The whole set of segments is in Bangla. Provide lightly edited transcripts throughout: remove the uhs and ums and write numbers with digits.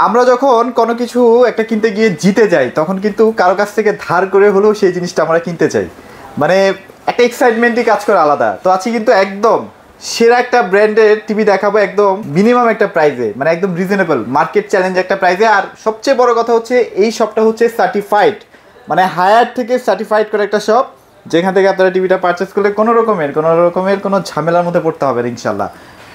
আমরা যখন কোনো কিছু একটা কিনতে গিয়ে জিতে যাই তখন কিন্তু কারো কাছ থেকে ধার করে হলেও সেই জিনিসটা আমরা কিনতে চাই, মানে একটা এক্সাইটমেন্টই কাজ করে আলাদা। তো আজকে কিন্তু একদম সেরা একটা ব্র্যান্ডের টিভি দেখাবো, একদম মিনিমাম একটা প্রাইসে, মানে একদম রিজনেবল মার্কেট চ্যালেঞ্জ একটা প্রাইসে। আর সবচেয়ে বড় কথা হচ্ছে এই শপটা হচ্ছে সার্টিফাইড, মানে হায়ার থেকে সার্টিফাইড করে একটা শপ, যেখান থেকে আপনারা টিভিটা পারচেস করলে কোনো রকমের কোনো ঝামেলার মধ্যে পড়তে হবে না ইনশাল্লাহ।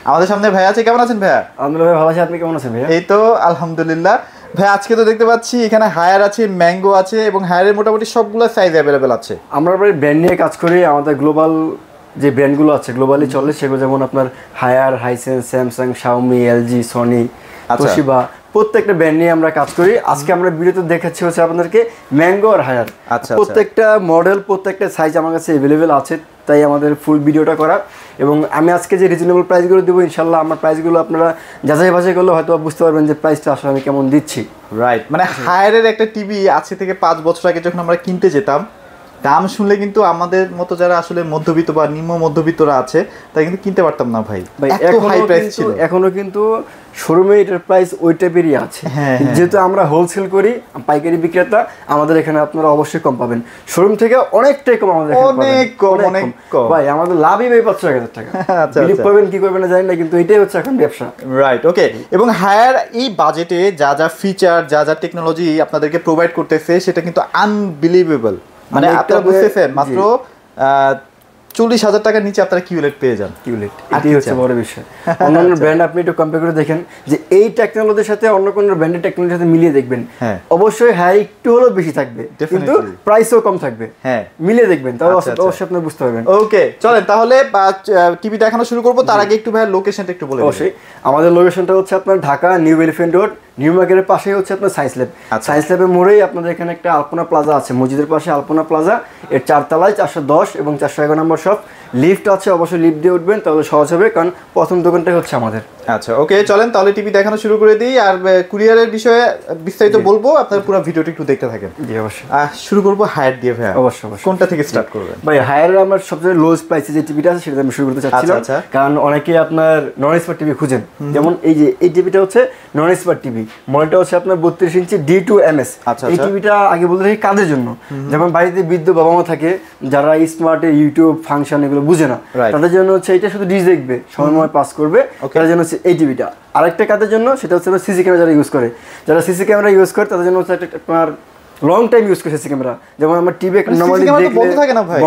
আমাদের সামনে ভাই আছে, কেমন আছেন ভাইয়া? আলহামদুলিল্লাহ ভালো আছি, আপনি কেমন আছেন ভাইয়া? এই তো আলহামদুলিল্লাহ ভাই। আজকে তো দেখতে পাচ্ছি এখানে হায়ার আছে, ম্যাঙ্গো আছে, এবং হায়ারের মোটামুটি সবগুলো সাইজ অ্যাভেলেবেল আছে। আমরা ব্র্যান্ড নিয়ে কাজ করি, আমাদের গ্লোবাল যে ব্র্যান্ডগুলো আছে গ্লোবালি চলে, সেগুলো যেমন আপনার Haier, Hisense, Samsung, Xiaomi, LG, Sony, Toshiba, প্রত্যেকটা ব্র্যান্ড নিয়ে আমরা কাজ করি। আজকে আমরা ভিডিওতে দেখাচ্ছি হচ্ছে আপনাদেরকে ম্যাঙ্গো আর হায়ার। প্রত্যেকটা মডেল, প্রত্যেকটা সাইজ আমার কাছে অ্যাভেলেবেল আছে, তাই আমাদের ফুল ভিডিওটা করা। এবং আমি আজকে যে রিজনেবল প্রাইসগুলো দেবো, ইনশাল্লাহ আমার প্রাইসগুলো আপনারা যাচাই বাছাই করলে হয়তো বুঝতে পারবেন যে প্রাইসটা আসলে আমি কেমন দিচ্ছি। রাইট, মানে হায়ারের একটা টিভি আছে থেকে 5 বছর আগে যখন আমরা কিনতে যেতাম, দাম শুনলে কিন্তু আমাদের মতো যারা আসলে মধ্যবিত্ত বা নিম্ন মধ্যবিত্তরা আছে তাই কিন্তু কিনতে পারতাম না ভাই, এত হাই প্রাইস ছিল। এখনো কিন্তু শোরুমে এটার প্রাইস ওই টাইপেরই আছে। যেহেতু আমরা হোলসেল করি, পাইকারি বিক্রেতা, আমাদের এখানে আপনারা অবশ্যই কম পাবেন। শোরুম থেকে অনেকটাই কম, আমাদের অনেক কম ভাই। আমাদের লাভই ভাই 5,000 টাকা। বিলিভ করবেন কি করবেন না জানি না, কিন্তু এটাই হচ্ছে এখন ব্যবসা। রাইট, ওকে। এবং হায়ার এই বাজেটে যা যা ফিচার, যা যা টেকনোলজি আপনাদেরকে প্রোভাইড করতেছে সেটা কিন্তু আনবিলিভেবল। মানে আপনারা বুঝতেছেন মাত্র 40,000 টাকার নিচে আপনারা কিউলেট পেয়ে যান। কিউলেট এটাই হচ্ছে বড় বিষয়। অন্যান্য ব্র্যান্ড আপনি একটু কম্পেয়ার করে দেখেন যে এই টেকনোলজির সাথে অন্য কোনো ব্র্যান্ডের টেকনোলজির সাথে মিলিয়ে দেখবেন, অবশ্যই হ্যাঁ একটু হলেও বেশি থাকবে, কিন্তু প্রাইসও কম থাকবে। হ্যাঁ, মিলিয়ে দেখবেন, তাহলে অবশ্যই আপনি বুঝতে পারবেন। ওকে, চলেন তাহলে টিভি দেখানো শুরু করব। তার আগে একটু ভাই লোকেশনটা একটু বলে দিন। অবশ্যই, আমাদের লোকেশনটা হচ্ছে আপনার Dhaka new elephant road, new মার্কেটের পাশেই হচ্ছে আপনার সায়েন্স ল্যাব। সায়েন্স ল্যাবের মোড়েই আপনাদের এখানে একটা আলপনা প্লাজা আছে, মসজিদের পাশে আলপনা প্লাজা, এর 4 তলায় 410 এবং 411 নম্বর শপ। লিফট আছে, অবশ্যই লিফট দিয়ে উঠবেন, তাহলে সহজ হবে, কারণ প্রথম দোকানটাই হচ্ছে আমাদের। আচ্ছা, ওকে, চলেন তাহলে টিভি দেখানো শুরু করে দিই। আর কুরিয়ারের বিষয়ে বিস্তারিত বলবো, আপনারা পুরো ভিডিওটা একটু দেখতে থাকেন। জি অবশ্যই। শুরু করবো হায়ার দিয়ে ভাই। অবশ্যই। কোনটা থেকে স্টার্ট করবেন ভাই? হায়ারের আমার সবচেয়ে লোয়েস্ট প্রাইসে যে টিভিটা আছে সেটা আমি শুরু করতে চাচ্ছিলাম, কারণ অনেকে আপনার নন স্মার্ট টিভি খুঁজেন। যেমন এই যে এই টিভিটা হচ্ছে নন স্মার্ট টিভি, মডেলটা হচ্ছে আপনার 32 ইঞ্চি D2MS। এই টিভিটা আগে বলতে থাকি কাদের জন্য, যেমন বাড়িতে বৃদ্ধ বাবা মা থাকে, যারা স্মার্টে ইউটিউব ফাংশন এগুলো বুঝে না, তাদের জন্য হচ্ছে এটা শুধু ডিশ দেখবে, সময় পাস করবে, তাদের জন্য হচ্ছে এই টিভিটা। আরেকটা কাদের জন্য, সেটা হচ্ছে সিসি ক্যামেরা যারা ইউজ করে, তাদের জন্য হচ্ছে আপনার লং টাইম ইউজ করে সিসি ক্যামেরা। যেমন আমার টিভি নরমালি দেখলে বন্ধ থাকে না ভাই,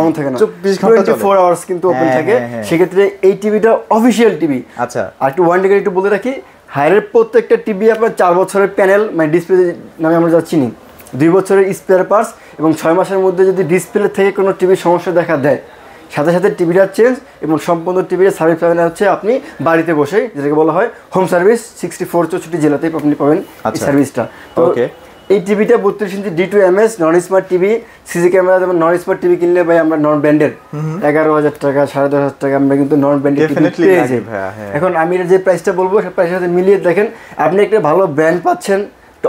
24 আওয়ার্স কিন্তু ওপেন থাকে, সেক্ষেত্রে এই টিভিটা অফিসিয়াল টিভি। আচ্ছা, আর একটু ওয়ারেন্টি একটু বলে রাখি, হায়ারের প্রত্যেকটা টিভি আপনার 4 বছরের প্যানেল, মানে ডিসপ্লে নামে আমরা যা চিনি, 2 বছরের স্পেয়ার পার্টস, এবং 6 মাসের মধ্যে যদি ডিসপ্লে থেকে কোনো টিভির সমস্যা দেখা দেয়, সাথে সাথে টিভিটা চেঞ্জ এবং সম্পূর্ণ টিভির সার্ভিস পাবেন হচ্ছে আপনি বাড়িতে বসে, যেটাকে বলা হয় হোম সার্ভিস। 64 জেলাতেই আপনি পাবেন এই সার্ভিসটা। তো এই টিভিটা 32 ইঞ্চি D2MS নন স্মার্ট টিভি, সিসি ক্যামেরা। যেমন নন স্মার্ট টিভি কিনলে ভাই আমরা নন ব্র্যান্ডের 11,000 টাকা 10,500 টাকা আমরা কিন্তু নন ব্র্যান্ডের টিভি পেয়ে যাই। এখন আমি যে প্রাইসটা বলবো সেই প্রাইসের সাথে মিলিয়ে দেখেন, আপনি একটা ভালো ব্র্যান্ড পাচ্ছেন,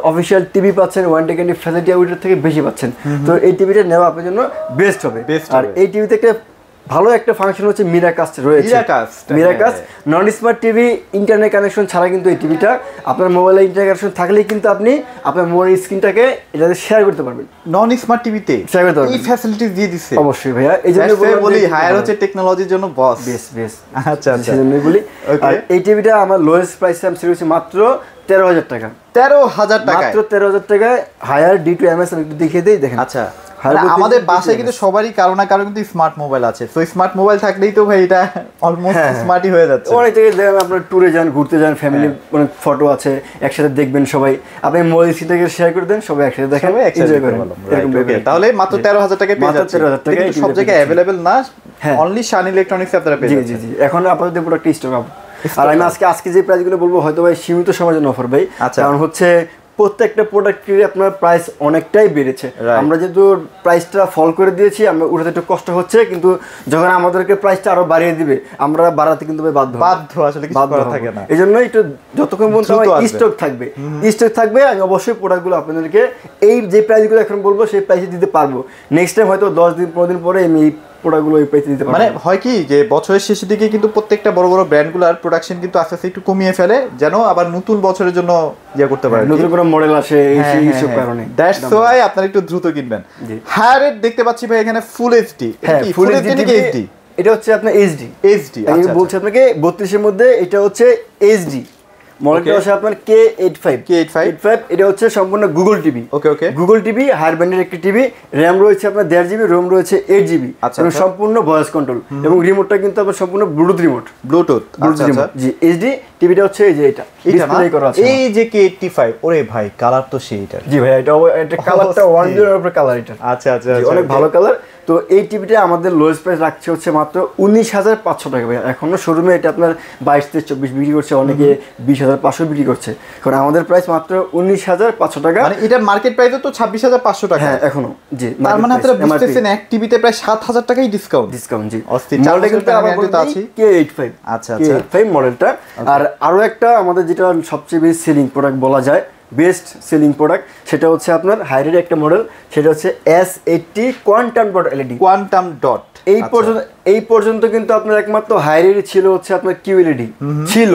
অফিসিয়াল টিভি পাচ্ছেন, ওয়ারেন্টি গ্যারান্টি ফ্যাসিলিটি ওইটার থেকে বেশি পাচ্ছেন। তো এই টিভিটা নেওয়া আপনার জন্য বেস্ট হবে। আর এই টিভিতে একটা ভালো একটা ফাংশন হচ্ছে মিরাকাস্ট রয়েছে। Miracast non smart TV, internet connection ছাড়া কিন্তু এই টিভিটা আপনার মোবাইলে ইন্টারনেট কানেকশন থাকলেই কিন্তু আপনি আপনার মোবাইল স্ক্রিনটাকে এটাতে শেয়ার করতে পারবেন। নন স্মার্ট টিভিতে শেয়ার করতে পারবেন, এই ফ্যাসিলিটি দিয়ে দিচ্ছে। অবশ্যই ভাইয়া, এই জন্য বলি হায়ার হচ্ছে টেকনোলজির জন্য বস। বেশ। আচ্ছা, সেজন্যই বলি। আর এই টিভিটা আমার লোয়েস্ট প্রাইসে আমি সেল করছি মাত্র 13,000 টাকা। 13,000 টাকা, মাত্র 13,000 টাকায় হায়ার D2MS একটু দেখিয়ে দেই, দেখেন। আচ্ছা, আমাদের বাসায় কিন্তু সবারই কারো না কারো কিন্তু স্মার্ট মোবাইল আছে। তো স্মার্ট মোবাইল থাকলেই তো ভাই এটা অলমোস্ট স্মার্টই হয়ে যাচ্ছে। অনেক জায়গায় দেখেন আপনার ট্যুরে যান, ঘুরতে যান, ফ্যামিলি অনেক ফটো আছে, একসাথে দেখবেন সবাই, আপনি মোবাইল স্ক্রিনটাকে শেয়ার করে দেন, সবাই একসাথে দেখেন, এনজয় করেন। তাহলে মাত্র 13,000 টাকায় পেয়ে যাচ্ছে। 13,000 টাকায় সব জায়গায় अवेलेबल না, অনলি শান ইলেকট্রনিক্স আপনারা পেয়ে যাচ্ছেন। জি। এখন আপনাদের প্রোডাক্ট স্টক আপ। আর আমি আজকে যে প্রাইসগুলো বলবো হয়তো ভাই সীমিত সময়ের জন্য অফার ভাই, কারণ হচ্ছে প্রত্যেকটা প্রোডাক্টের আপনার প্রাইস অনেকটাই বেড়েছে। আমরা যেহেতু প্রাইসটা ফল করে দিয়েছি, আমরা উঠাতে একটু কষ্ট হচ্ছে, কিন্তু যখন আমাদেরকে প্রাইসটা আরো বাড়িয়ে দিবে আমরা বাড়াতে কিন্তু বাধ্য আসলে কিছু করার থাকে না। এই জন্য একটু যতক্ষণ পর্যন্ত স্টক থাকবে আমি অবশ্যই প্রোডাক্টগুলো আপনাদেরকে এই যে প্রাইসগুলো এখন বলবো সেই প্রাইসে দিতে পারবো। নেক্সট টাইম হয়তো 10 দিন 15 দিন পরে আমি প্রোডাক্টগুলো এই প্রাইসে দিতে পারবো। মানে হয় কি যে বছরের শেষের দিকে কিন্তু প্রত্যেকটা বড় বড় ব্র্যান্ডগুলোর প্রোডাকশন কিন্তু আস্তে আস্তে একটু কমিয়ে ফেলে, যেন আবার নতুন বছরের জন্য ইয়ে করতে পারে, নতুন কোনো মডেল আসে এই সব কারণে। দ্যাটস ওয়াই আপনারা একটু দ্রুত কিনবেন। হায়ার রেট দেখতে পাচ্ছি ভাই এখানে ফুল এইচডি। হ্যাঁ, ফুল এইচডি, এটা হচ্ছে আপনার এইচডি। আমি বলছি আপনাকে 32 এর মধ্যে এটা হচ্ছে এইচডি মডেলটা হচ্ছে আপনার K85 এটা হচ্ছে সম্পূর্ণ Google TV. Okay Google TV higher ব্যান্ডের একটি টিভি, র‍্যাম রয়েছে আপনার 1.5 জিবি, রোম রয়েছে 8 জিবি এবং সম্পূর্ণ ভয়েস কন্ট্রোল এবং রিমোটটা কিন্তু আপনার সম্পূর্ণ ব্লুটুথ রিমোট। জি এইচডি টিভিটা হচ্ছে এই যে এটা ডিসপ্লে করা আছে, এই যে K85। ওরে ভাই কালার তো সেইটা। জি ভাই এটা কালারটা 1 এর উপরে কালার এটা। আচ্ছা অনেক ভালো কালার। তো এই টিভিটা আমাদের লোয়েস্ট প্রাইস রাখছে হচ্ছে মাত্র 19,500 টাকা ভাই। এখনো শোরুমে এটা আপনার 22-24 বিক্রি করছে, অনেকে 20,500 বিক্রি করছে, কারণ আমাদের প্রাইস মাত্র 19,500 টাকা। মানে এটা মার্কেট প্রাইসও তো 26,500 টাকা। হ্যাঁ এখনো। জি তার মানে আপনারা বুঝতেছেন এক টিভিতে প্রায় 7,000 টাকাই ডিসকাউন্ট। জি অস্থির। মডেলটা কিন্তু আমরা বলতে আছি K85। আচ্ছা K85 মডেলটা। আর আরো একটা আমাদের যেটা সবচেয়ে বেশি সেলিং প্রোডাক্ট বলা যায়, বেস্ট সেলিং প্রোডাক্ট, সেটা হচ্ছে আপনার হাইরের একটা মডেল, সেটা হচ্ছে S80 quantum dot LED. Quantum dot এই পর্যন্ত কিন্তু আপনার একমাত্র হাইরের ছিল হচ্ছে আপনার QLED ছিল,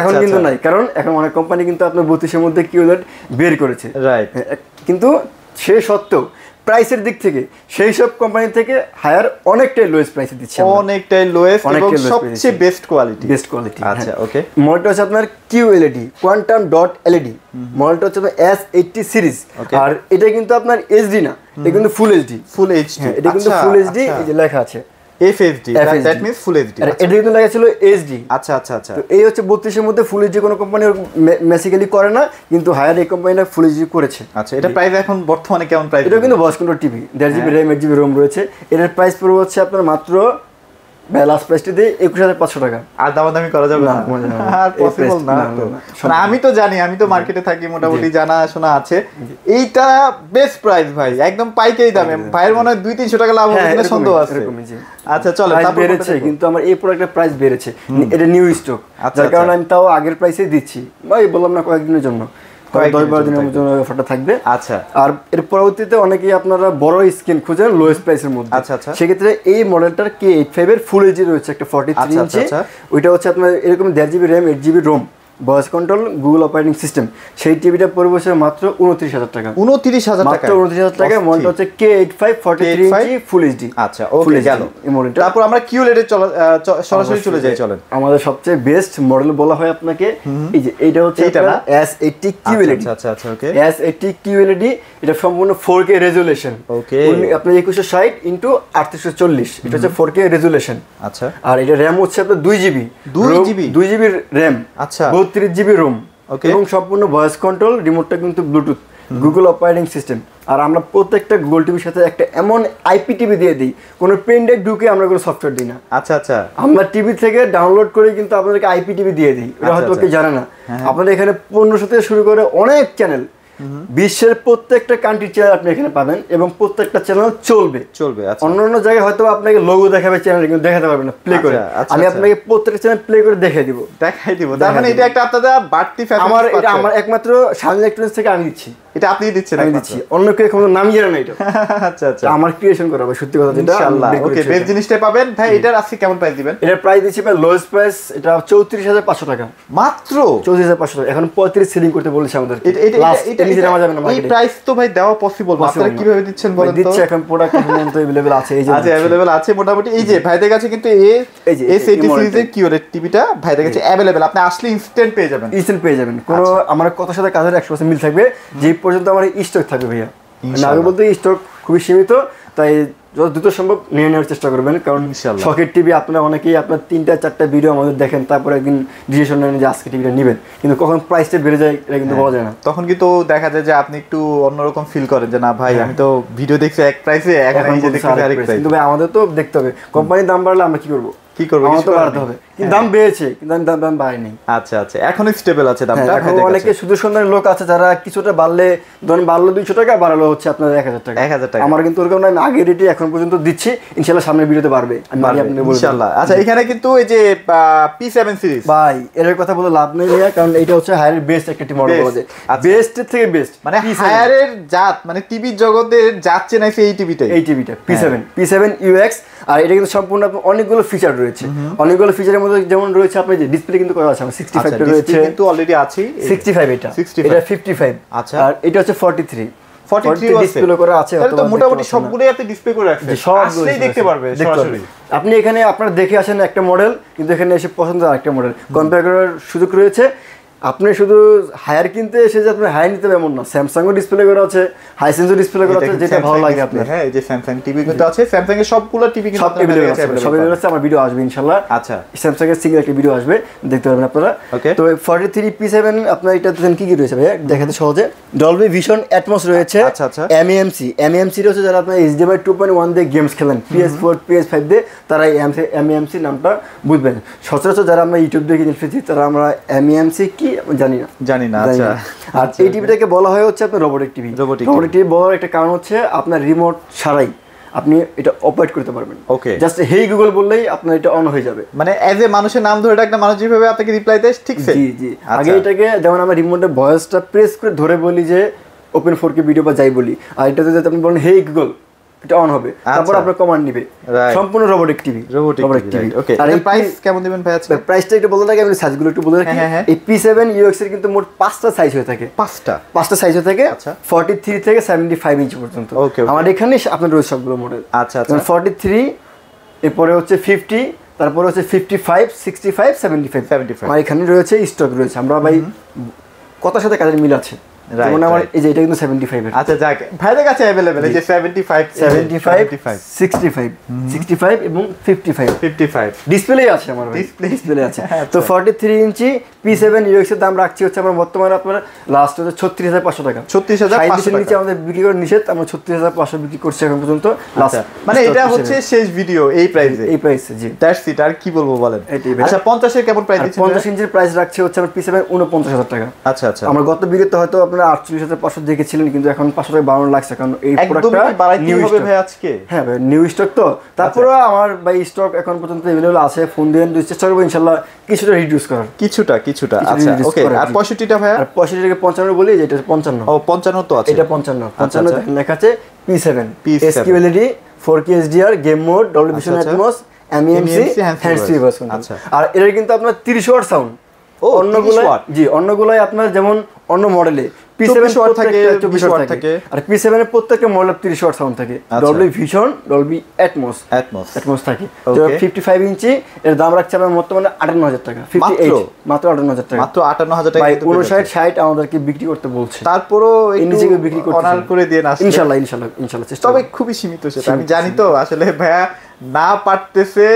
এখন কিন্তু নাই, কারণ এখন অনেক কোম্পানি কিন্তু আপনার 32 এর মধ্যে QLED বের করেছে, রাইট। কিন্তু সে সত্ত্বেও প্রাইসের দিক থেকে সেই সব কোম্পানি থেকে হায়ার অনেকটাই লোয়েস্ট প্রাইসে দিচ্ছে, অনেকটাই লোয়েস্ট এবং সবচেয়ে বেস্ট কোয়ালিটি। আচ্ছা ওকে। মডেলটা হচ্ছে আপনার QLED কোয়ান্টাম ডট এলইডি, মডেলটা হচ্ছে আপনার S80 সিরিজ। আর এটা কিন্তু আপনার এইচডি না, এটা কিন্তু ফুল এইচডি। এটা কিন্তু ফুল এইচডি, এই যে লেখা আছে FHD, that means full HD। এটা কিন্তু লেখা ছিল এইচডি। আচ্ছা। তো এই হচ্ছে 32 এর মধ্যে ফুল এইচডি কোনো কোম্পানি বেসিক্যালি করে না, কিন্তু হায়ার এই কোম্পানিটা ফুল এইচডি করেছে। আচ্ছা, এটা প্রাইস এখন বর্তমানে কেমন প্রাইস? এটা কিন্তু voice control TV, 1.5 GB RAM 8 GB ROM রয়েছে। এটার প্রাইস পড়বে হচ্ছে আপনার মাত্র লাস্ট প্রাইসটি দিয়ে 21,500 টাকা। আর দামাদামি করা যাবে না, আর পসিবল না। মানে আমি তো জানি, আমি তো মার্কেটে থাকি, মোটামুটি জানা শোনা আছে। এইটা বেস্ট প্রাইস ভাই, একদম পাইকারি দামে। ভাইয়ের মনে হয় 200-300 টাকা লাভ হবে কিনা সন্দেহ আছে। আচ্ছা চলো, তারপর বেড়েছে, কিন্তু আমার এই প্রোডাক্টের প্রাইস বেড়েছে, এটা নিউ স্টক, যার কারণে আমি তাও আগের প্রাইসেই দিচ্ছি ভাই, বললাম না কয়েকদিনের জন্য, 10-12 দিনের জন্য অফারটা থাকবে। আচ্ছা। আর এর পরবর্তীতে অনেকেই আপনারা বড় স্ক্রিন খুঁজেন লোয়েস্ট প্রাইসের মধ্যে। আচ্ছা। সেক্ষেত্রে এই মডেলটার K85 এর ফুল এইচডি রয়েছে একটা 43 ইঞ্চি। ওইটা হচ্ছে আপনার এরকম 1.5 GB RAM 8 GB ROM, voice control, Google operating system. সেই টিভিটা পড়বে মাত্র 29,000 টাকা। 29,000 টাকা, মাত্র 29,000 টাকা। মডেলটা হচ্ছে K85 43 ইঞ্চি ফুল এইচডি। আচ্ছা ওকে, গেল এই মডেলটা। তারপর আমরা QLED এর সরাসরি চলে যাই, চলেন। আমাদের সবচেয়ে বেস্ট মডেল বলা হয় আপনাকে, এই যে এইটা হচ্ছে S80 QLED। আচ্ছা ওকে। S80 QLED, এটা সম্পূর্ণ 4K রেজোলিউশন। ওকে। আপনার 2160 ইনটু 3840, এটা হচ্ছে 4K রেজোলিউশন। আচ্ছা। আর এটা র‍্যাম হচ্ছে আপনার 2 জিবি র‍্যাম। আচ্ছা। 32 জিবি রোম এবং সম্পূর্ণ ভয়েস কন্ট্রোল, রিমোটটা কিন্তু ব্লুটুথ, গুগল অপারেটিং সিস্টেম। আর আমরা প্রত্যেকটা গুগল টিভির সাথে একটা এমন IPTV দিয়ে দিই, কোনো পেন ড্রাইভ ঢুকে আমরা কোনো সফটওয়্যার দিই না। আচ্ছা। আমরা টিভি থেকে ডাউনলোড করে কিন্তু আপনাদেরকে IPTV দিয়ে দিই, এটা হয়তো কেউ জানে না। আপনাদের এখানে 1500 থেকে শুরু করে অনেক চ্যানেল, বিশ্বের প্রত্যেকটা কান্ট্রির চ্যানেল আপনি এখানে পাবেন এবং প্রত্যেকটা চ্যানেল চলবে। অন্য জায়গায় হয়তো আপনাকে লোগো দেখাবে চ্যানেল, কিন্তু দেখাতে পারবেন না প্লে করে। আমি আপনাকে প্রত্যেকটা চ্যানেল প্লে করে দেখাই দিব। তার মানে এটা একটা আপনাদের বাড়তি ফ্যাসিলিটি। আমার একমাত্র শান ইলেকট্রনিক্স থেকে আমি দিচ্ছি, এটা আপনি দিচ্ছেন? আমি দিচ্ছি, অন্য কেউ কোনো নাম জানে না এটা। আচ্ছা আমার ক্রিয়েশন করা হবে, সত্যি কথা যেটা। ইনশাআল্লাহ ওকে, বেস্ট জিনিসটা পাবেন ভাই। এটার আজকে কেমন প্রাইস দিবেন? এটার প্রাইস দিচ্ছি ভাই লোয়েস্ট প্রাইস, এটা 34,500 টাকা, মাত্র 34,500 টাকা। এখন 35 সেলিং করতে বলেছে আমাদের। এটা নিচে নামা যাবে না এই প্রাইস তো ভাই দেওয়া পসিবল না, আপনারা কিভাবে দিচ্ছেন বলেন তো? দিচ্ছি, এখন প্রোডাক্ট তো अवेलेबल আছে, এই যে আছে अवेलेबल আছে মোটামুটি। এই যে ভাইদের কাছে কিন্তু এই যে S80 সিরিজের QLED টিভিটা ভাইদের কাছে अवेलेबल, আপনি আসলে ইনস্ট্যান্ট পেয়ে যাবেন। কোনো আমার কথার সাথে কাজের 100% মিল থাকবে, যে পর্যন্ত আমার স্টক থাকবে ভাইয়া। আগে বলতে স্টক খুবই সীমিত, তাই যত দ্রুত সম্ভব নিয়ে নেওয়ার চেষ্টা করবেন, কারণ শখের টিভি আপনারা অনেকেই আপনার 3-4টা ভিডিও আমাদের দেখেন, তারপরে একদিন ডিসিশন নেন যে আজকে টিভিটা নেবেন, কিন্তু কখন প্রাইসটা বেড়ে যায় এটা কিন্তু বলা যায় না। তখন কিন্তু দেখা যায় যে আপনি একটু অন্যরকম ফিল করেন যে না ভাই আমি তো ভিডিও দেখছি এক প্রাইসে, এখন এই যে দেখছি আরেক প্রাইস। কিন্তু ভাই আমাদের তো দেখতে হবে, কোম্পানির দাম বাড়লে আমরা কি করব? কি করব, কিছু বাড়াতে হবে, কিন্তু দাম বেড়েছে, কিন্তু আমি দাম বাড়াইনি। আচ্ছা আচ্ছা, এখনো স্টেবল আছে দামটা। এখন অনেকে শুধু সুন্দর লোক আছে যারা কিছুটা বাড়লে, ধরুন বাড়লো 200 টাকা, বাড়লো হচ্ছে আপনার 1000 টাকা। 1000 টাকা আমার কিন্তু ওরকম না, আমি আগে রেটে এখন পর্যন্ত দিচ্ছি, ইনশাআল্লাহ সামনের ভিডিওতে বাড়বে, আমি আপনাকে বলবো ইনশাআল্লাহ। আচ্ছা, এখানে কিন্তু এই যে P7 সিরিজ ভাই, এর কথা বলে লাভ নেই ভাইয়া, কারণ এটা হচ্ছে হায়ারের বেস্ট একটা মডেল বলা যায়, বেস্টের থেকে বেস্ট, মানে হায়ারের জাত, মানে টিভি জগতের জাত চেনাইছে এই টিভিটা, P7 UX। আর এটা কিন্তু সম্পূর্ণ অনেকগুলো ফিচার রয়েছে, অনেকগুলো ফিচারের মধ্যে যেমন রয়েছে আপনার যে ডিসপ্লে কিন্তু করা আছে, আমার 65 টা রয়েছে, কিন্তু অলরেডি আছে 65, এটা 55। আচ্ছা, আর এটা হচ্ছে 43 ডিসপ্লে করা আছে, তাহলে তো মোটামুটি সবগুলোই আপনি ডিসপ্লে করে রাখছেন, আসলেই দেখতে পারবে সরাসরি। আপনি এখানে আপনারা দেখে আসেন একটা মডেল, কিন্তু এখানে এসে পছন্দ আরেকটা মডেল কম্পেয়ার করার সুযোগ রয়েছে। আপনি শুধু হায়ার কিনতে এসে যে আপনি হায়ার নিতে হবে এমন না, স্যামসাংও ডিসপ্লে করা আছে, হাইসেন্সও ডিসপ্লে করা আছে, যেটা ভালো লাগে আপনার। হ্যাঁ, এই যে স্যামসাং টিভি কিন্তু আছে, স্যামসাং এর সবগুলো টিভি কিন্তু সবগুলো আছে, আমার ভিডিও আসবে ইনশাআল্লাহ। আচ্ছা, স্যামসাং এর সিঙ্গেল একটা ভিডিও আসবে, দেখতে পারবেন আপনারা। তো 43 P7 আপনার এটা দেখেন কি কি রয়েছে ভাই, দেখাতে সহজে। ডলবি ভিশন অ্যাটমস রয়েছে, আচ্ছা আচ্ছা, এমএএমসি রয়েছে, যারা আপনার HDMI 2.1 দিয়ে গেমস খেলেন, PS4 PS5 দিয়ে, তারা এমএএমসি নামটা বুঝবেন। সচরাচর যারা আমরা ইউটিউব দেখে দেখেছি, তারা আমরা এমএএমসি কি জানি না। আচ্ছা, আর এই টিভিটাকে বলা হয় হচ্ছে আপনার রোবোটিক টিভি। রোবোটিক টিভি বলার একটা কারণ হচ্ছে আপনার রিমোট ছাড়াই আপনি এটা অপারেট করতে পারবেন। ওকে, জাস্ট হেই গুগল বললেই আপনার এটা অন হয়ে যাবে, মানে এজ এ মানুষের নাম ধরে ডাকলে মানুষ যেভাবে আপনাকে রিপ্লাই দেয়, ঠিক আছে? জি। আগে এটাকে যেমন আমরা রিমোটে ভয়েসটা প্রেস করে ধরে বলি যে ওপেন 4K ভিডিও বা যাই বলি, আর এটা যদি আপনি বলেন হেই গুগল, এটা অন হবে, তারপর আপনার কমান্ড নিবে। সম্পূর্ণ রোবোটিক টিভি। ওকে, আর প্রাইস কেমন দিবেন ভাই আজকে? প্রাইসটা একটু বলতে লাগে, আমি সাইজগুলো একটু বলে রাখি। এই P7 UX এর কিন্তু মোট 5টা সাইজ হয়ে থাকে, 5টা সাইজ হয়ে থাকে, 43 থেকে 75 ইঞ্চি পর্যন্ত। আমার এখানে আপনার রয়েছে সবগুলো মডেল। আচ্ছা, 43, এরপরে হচ্ছে 50, তারপরে হচ্ছে 55, 65, 75। আমার এখানে রয়েছে, স্টক রয়েছে। আমরা ভাই কথার সাথে কাজের মিল আছে, যেমন আমার এই যে এটা কিন্তু 75 এর। আচ্ছা, যাক, ভাইদের কাছে अवेलेबल এই যে 75, 65 এবং 55 ডিসপ্লে আছে আমার, ডিসপ্লে আছে। তো 43 ইঞ্চি P7 UX এর দাম রাখছি হচ্ছে আমরা বর্তমানে আপনার লাস্ট হচ্ছে 36,500 টাকা। 36,500 টাকা নিচে আমাদের বিক্রি করা নিষেধ, আমরা 36,500 বিক্রি করছি এখন পর্যন্ত। মানে এটা হচ্ছে শেষ ভিডিও এই প্রাইসে। জি, দ্যাটস ইট, আর কি বলবো বলেন। আচ্ছা, 50 এর কেমন প্রাইস দিচ্ছেন? 50 ইঞ্চির প্রাইস রাখছি হচ্ছে আমরা P7 49,000 টাকা। আচ্ছা আচ্ছা, আমরা গত ভিডিওতে হয়তো আপনারা 48,500 দেখেছিলেন, কিন্তু এখন 500 টাকা বাড়ানো লাগছে, কারণ এই প্রোডাক্টটা নিউ হবে ভাই আজকে। হ্যাঁ ভাই, নিউ স্টক তো, তারপরে আমার ভাই স্টক এখন পর্যন্ত अवेलेबल আছে, ফোন দিয়ে চেষ্টা করব ইনশাআল্লাহ কিছুটা রিডিউস করার, কিছুটা। আচ্ছা, ওকে। আর 65টা ভাই? আর 65 থেকে 55 বলি, যেটা 55। ও, 55 তো আছে, এটা 55 লেখা আছে। P7 SQLED 4K HDR game mode, Dolby vision atoms, MAMC hands free version. আচ্ছা, আর এর কিন্তু আপনার 30 ওয়াট সাউন্ড। অন্যগুলাই আপনার যেমন অন্য মডেলে P7 ওয়াট থাকে, 24 ওয়াট থাকে, আর P7 এর প্রত্যেকটা মডেলে 30 ওয়াট সাউন্ড থাকে। ডলবি ভিশন, ডলবি অ্যাটমস থাকে। 55 ইঞ্চি এর দাম রাখছে আমরা বর্তমানে 58,000 টাকা। 58 মাত্র 58,000 টাকা, মাত্র 58,000 টাকা। 59-60 আমাদেরকে বিক্রি করতে বলছে, তারপরও একটু বিক্রি করতে অনার করে দিয়ে না, ইনশাআল্লাহ চেষ্টা। তবে খুবই সীমিত, সেটা আমি জানি। তো আসলে ভাইয়া না পারতেছে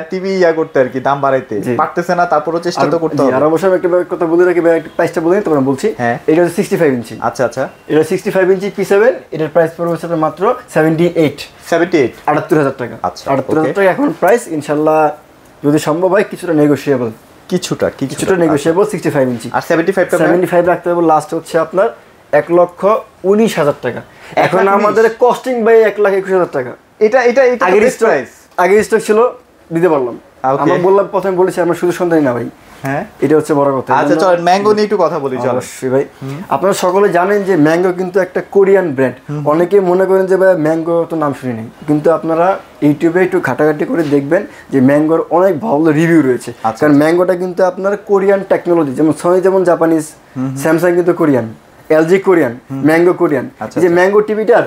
টিভি করতে, আর কি দাম বাড়াইতে পারতেছে না, তারপরও চেষ্টা তো করতে হবে। আর অবশ্যই একটা কথা বলে রাখি ভাই, প্রাইসটা বলে তোমরা বলছি। এটা হচ্ছে 65 ইঞ্চি। আচ্ছা, এটা 65 ইঞ্চি P7, এটার প্রাইস পড়বে হচ্ছে মাত্র 78,000 টাকা। আচ্ছা, 78,000 টাকা এখন প্রাইস। ইনশাআল্লাহ যদি সম্ভব হয় কিছুটা নেগোশিয়েবল, কিছুটা নেগোশিয়েবল 65 ইঞ্চি। আর 75 রাখতে হবে লাস্ট হচ্ছে আপনার 1,19,000 টাকা। এখন আমাদের কস্টিং বাই 1,21,000 টাকা। এটা আগের স্টক ছিল, দিতে পারলাম। আমরা বললাম, প্রথমে বলেছি আমরা শুধু সন্ধানী না ভাই। হ্যাঁ, এটা হচ্ছে বড় কথা। আচ্ছা, চল ম্যাঙ্গো নিয়ে একটু কথা বলি। চল, অবশ্যই ভাই। আপনারা সকলে জানেন যে ম্যাঙ্গো কিন্তু একটা কোরিয়ান ব্র্যান্ড। অনেকে মনে করেন যে ভাই ম্যাঙ্গো তো নাম শুনি নাই, কিন্তু আপনারা ইউটিউবে একটু ঘাটাঘাটি করে দেখবেন যে ম্যাঙ্গোর অনেক ভালো রিভিউ রয়েছে। কারণ ম্যাঙ্গোটা কিন্তু আপনার কোরিয়ান টেকনোলজি, যেমন সনি যেমন জাপানিজ, স্যামসাং কিন্তু Korean, LG Korean, mango Korean. যে ম্যাঙ্গো টিভিটার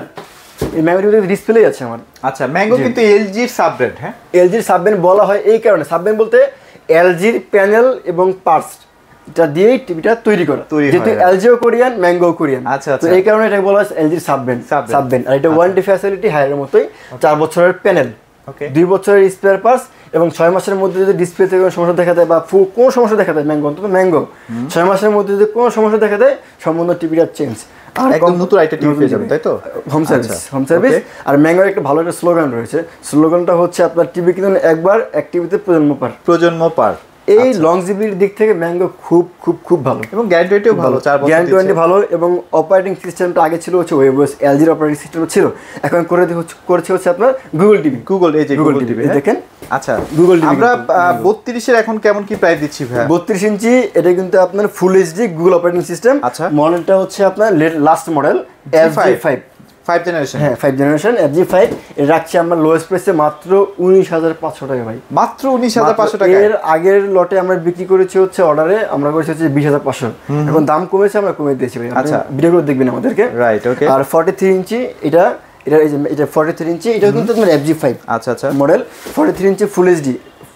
এই ম্যাঙ্গো টিভিতে ডিসপ্লে আছে আমার। আচ্ছা, ম্যাঙ্গো কিন্তু এলজির সাব ব্র্যান্ড। হ্যাঁ, এলজির সাব ব্র্যান্ড বলা হয় এই কারণে, সাব ব্র্যান্ড বলতে এলজির প্যানেল এবং পার্টস এটা দিয়েই টিভিটা তৈরি করা, যেহেতু এলজিও কোরিয়ান, ম্যাঙ্গো কোরিয়ান। আচ্ছা, তো এই কারণে এটাকে বলা হয় এলজির সাব ব্র্যান্ড। আর এটা ওয়ারেন্টি ফ্যাসিলিটি হায়ারের মতোই, 4 বছরের প্যানেল, 2 বছরের স্পেয়ার পার্টস, এবং 6 মাসের মধ্যে যদি ডিসপ্লেতে কোনো সমস্যা দেখা দেয় বা কোনো সমস্যা দেখা দেয়, ম্যাঙ্গো 6 মাসের মধ্যে যদি কোনো সমস্যা দেখা দেয়, সম্পূর্ণ টিভিটা চেঞ্জ। একদম নতুন আইটেম টিভি পেয়ে যাবেন, তাই তো? Home service. আর ম্যাঙ্গোর একটা ভালো একটা স্লোগান রয়েছে, স্লোগানটা হচ্ছে আপনার টিভি কিনুন একবার, এক টিভিতে প্রজন্ম পার। এই লংজিভিটির দিক থেকে ম্যাঙ্গো খুব খুব খুব ভালো এবং গ্যারান্টিও ভালো, 4 বছর গ্যারান্টি ভালো। এবং অপারেটিং সিস্টেমটা আগে ছিল হচ্ছে ওয়েবওস, এলজির অপারেটিং সিস্টেম ছিল, এখন করেছে হচ্ছে আপনার গুগল টিভি। গুগল টিভি দেখেন। আচ্ছা, গুগল টিভি আমরা 32 এর এখন কেমন কি প্রাইস দিচ্ছি ভাই? 32 ইঞ্চি, এটা কিন্তু আপনার full HD Google operating system. আচ্ছা, মডেলটা হচ্ছে আপনার লাস্ট মডেল FG5 5 জেনারেশন। হ্যাঁ 5 জেনারেশন FG5 এর রাখছি আমরা লোয়েস্ট প্রাইসে মাত্র 19,500 টাকা ভাই, মাত্র 19,500 টাকা। এর আগের লটে আমরা বিক্রি করেছি হচ্ছে অর্ডারে আমরা করেছি হচ্ছে 20,500, এখন দাম কমেছে আমরা কমিয়ে দিয়েছি ভাই। আচ্ছা, ভিডিওগুলো দেখবেন আমাদেরকে, রাইট, ওকে। আর 43 ইঞ্চি এটা 43 ইঞ্চি, এটা কিন্তু আপনার FG5 আচ্ছা মডেল, 43 ইঞ্চি ফুল এইচডি,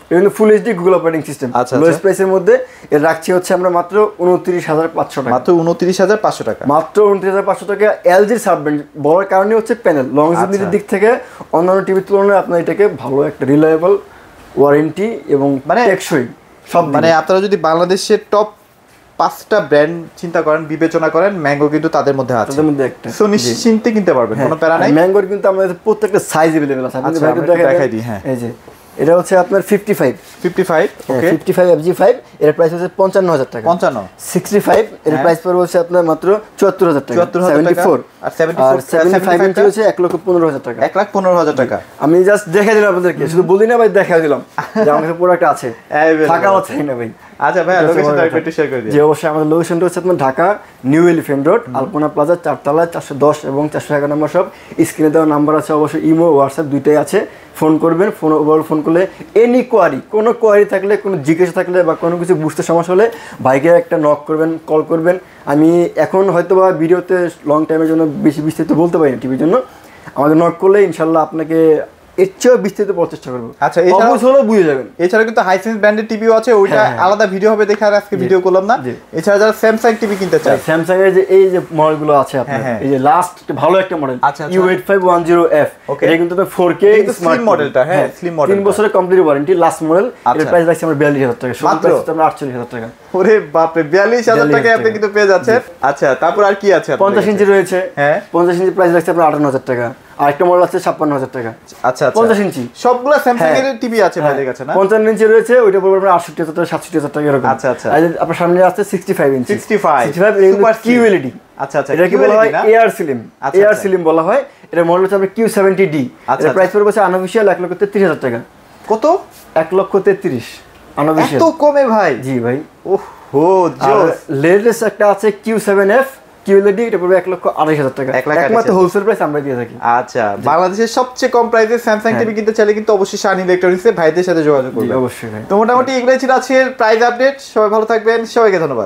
এটা full HD Google operating system. Lowest প্রাইসের মধ্যে এর রাখছি হচ্ছে আমরা মাত্র 29,500 টাকা, মাত্র 29,500 টাকা, মাত্র 29,500 টাকা। এলজির সাবব্র্যান্ড বলার কারণে হচ্ছে প্যানেল লংজিভিটির দিক থেকে অন্যান্য টিভির তুলনায় আপনার এটাকে ভালো একটা রিলায়েবল ওয়ারেন্টি এবং মানে টেকসই সব। মানে আপনারা যদি বাংলাদেশের টপ 5টা ব্র্যান্ড চিন্তা করেন, বিবেচনা করেন, ম্যাঙ্গো কিন্তু তাদের মধ্যে আছে, তাদের মধ্যে একটা। সো নিশ্চিন্তে কিনতে পারবেন, কোনো প্যারা নাই। ম্যাঙ্গোর কিন্তু আমাদের প্রত্যেকটা সাইজ अवेलेबल আছে, আপনি দেখাই দিই। হ্যাঁ, এই যে এটা হচ্ছে আপনার 55 ওকে, 55 FG5 এর প্রাইস হচ্ছে 55,000 টাকা। 65 এর প্রাইস পড়বে হচ্ছে আপনার মাত্র 74,000 টাকা। 74,000 আর 75 ইঞ্চি হচ্ছে 1,15,000 টাকা। 1,15,000 টাকা। আমি জাস্ট দেখাই দিলাম আপনাদেরকে, শুধু বলি না ভাই, দেখাই দিলাম যে আমার কাছে প্রোডাক্ট আছে, থাকা আছে না ভাই। আচ্ছা ভাই, লোকেশনটা একটু শেয়ার করে দিন। যে অবশ্যই আমাদের লোকেশনটা হচ্ছে আপনার ঢাকা নিউ এলিফ্যান্ট রোড, আলপনা প্লাজা 4 তলা, 410 এবং 411 নম্বর সব। স্ক্রিনে দেওয়া নাম্বার আছে, অবশ্যই ইমো হোয়াটসঅ্যাপ দুইটাই আছে, ফোন করবেন। ফোন করলে এনি কোনো কোয়ারি থাকলে, কোনো জিজ্ঞাসা থাকলে বা কোনো কিছু বুঝতে সমস্যা হলে ভাইকে একটা নক করবেন, কল করবেন। আমি এখন হয়তো বা ভিডিওতে লং টাইমের জন্য বেশি বিস্তারিত বলতে পারি না টিভির জন্য, আমাদের নক করলে ইনশাল্লাহ আপনাকে এর চেয়েও বিস্তারিত বলার চেষ্টা করবো। আচ্ছা, হলেও বুঝে যাবেন। এছাড়া কিন্তু হাইসেন্স ব্র্যান্ডের টিভিও আছে, ওইটা আলাদা ভিডিও হবে, দেখে আর আজকে ভিডিও করলাম না। এছাড়া যারা স্যামসাং টিভি কিনতে চায়, স্যামসাং এর যে এই যে মডেলগুলো আছে আপনার, এই যে লাস্ট ভালো একটা মডেল U8510F, এটা কিন্তু 4K স্লিম মডেলটা। হ্যাঁ, স্লিম মডেল, 3 বছরের কমপ্লিট ওয়ারেন্টি, লাস্ট মডেল। এর প্রাইস রাখছি আমরা 42,000 টাকা, মাত্র 48,000 টাকা। ওরে বাপ রে, 42,000 টাকায় আপনি কিন্তু পেয়ে যাচ্ছেন। আচ্ছা, তারপর আর কি আছে? 50 ইঞ্চি রয়েছে। হ্যাঁ, 50 ইঞ্চি প্রাইস রাখছি আপনার 58,000 টাকা। আরেকটা মডেল আছে 56,000 টাকা। আচ্ছা, 50 ইঞ্চি সবগুলো স্যামসাং এর টিভি আছে ভাইদের কাছে না? 55 ইঞ্চি রয়েছে, ওইটা পড়বে আপনার 68,000 টাকা, 67,000 টাকা এরকম। আচ্ছা, আর আপনার সামনে আছে 65 ইঞ্চি। 65 সুপার QLED। আচ্ছা, এটা কি বলা হয়? এয়ার সিলিম বলা হয়। এটা মডেল হচ্ছে আপনার Q70D। এর প্রাইস পড়বে আনঅফিশিয়াল 1,33,000 টাকা। কত? 1,33,000 আনঅফিশিয়াল। এত কমে ভাই? জি ভাই। ওহো, জোস। লেটেস্ট একটা আছে Q7F QLED, এটা পড়বে 1,28,000 টাকা। একমাত্র হোলসেল প্রাইস আমরা দিয়ে থাকি। আচ্ছা, বাংলাদেশের সবচেয়ে কম প্রাইসে স্যামসাং টিভি কিনতে চাইলে কিন্তু অবশ্যই শান ইলেকট্রনিক্সে ভাইদের সাথে যোগাযোগ করবেন। অবশ্যই ভাই। তো মোটামুটি এগুলাই ছিল আজকের প্রাইস আপডেট। সবাই ভালো থাকবেন, সবাইকে ধন্যবাদ।